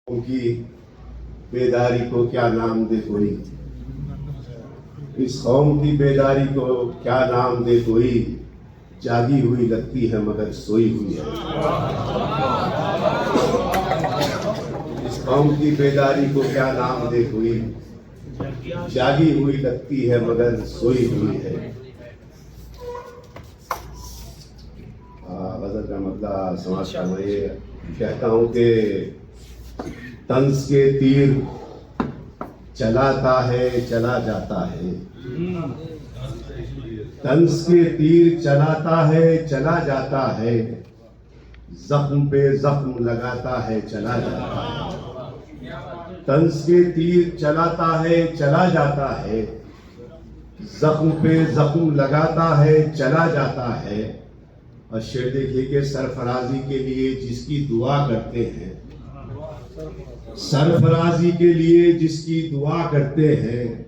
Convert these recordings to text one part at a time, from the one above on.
उनकी बेदारी को क्या नाम दे कोई, इस कौम की बेदारी को क्या नाम दे कोई, जागी हुई लगती है मगर सोई हुई है। इस कौम की बेदारी को क्या नाम दे कोई, जागी हुई लगती है मगर सोई हुई है। गज़ल का मतलब समाज का मैं ये कहता हूँ कि तंज के तीर चलाता है चला जाता है, तंज के तीर चलाता है चला जाता है, जख्म पे जख्म लगाता है चला जाता है। तंज के तीर चलाता है चला जाता है, जख्म पे जख्म लगाता है चला जाता है। और शेर देखिए कि सरफराजी के लिए जिसकी दुआ करते हैं, सरफराजी के लिए जिसकी दुआ करते हैं,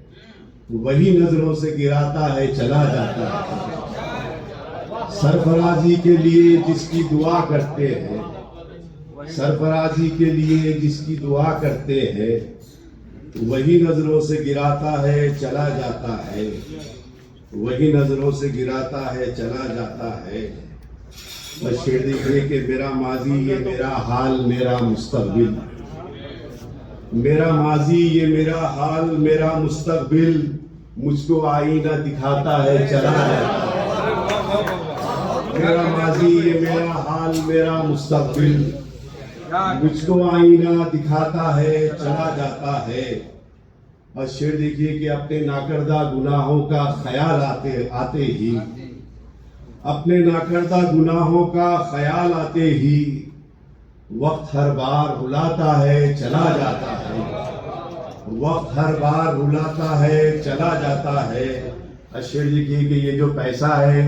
वही नजरों से गिराता है चला जाता है। सरफराजी के लिए जिसकी दुआ करते हैं, सरफराजी के लिए जिसकी दुआ करते हैं, वही नजरों से गिराता है चला जाता है, वही नजरों से गिराता है चला जाता है। बस शेर देखिए कि मेरा माजी ये मेरा हाल मेरा मुस्तकबिल, मेरा माजी ये मेरा हाल मेरा मुस्तकबिल, मुझको आईना दिखाता है चला जाता है। मेरा माजी ये मेरा हाल मेरा मुस्तकबिल, मुझको आईना दिखाता है चला जाता है। और शेर देखिए कि अपने नाकर्दा गुनाहों का ख्याल आते ही, अपने नाकर्दा गुनाहों का ख्याल आते ही, वक्त हर बार रुलाता है चला जाता है, वक्त हर बार रुलाता है चला जाता है। अशर जी की कि ये जो पैसा है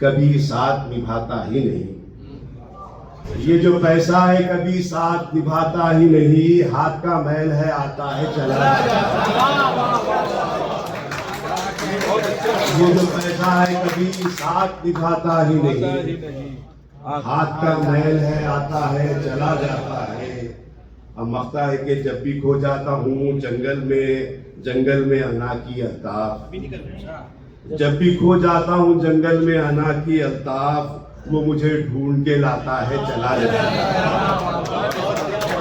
कभी साथ निभाता ही नहीं, ये जो पैसा है कभी साथ निभाता ही नहीं, हाथ का मैल है आता है चला जाता है। ये जो पैसा है कभी साथ निभाता ही नहीं, हाथ का मैल है आता है चला जाता है। अब मख्ता है कि जब भी खो जाता हूँ जंगल में अना की अल्ताफ, जब भी खो जाता हूँ जंगल में अना की अल्ताफ, वो मुझे ढूंढ के लाता है चला जाता है।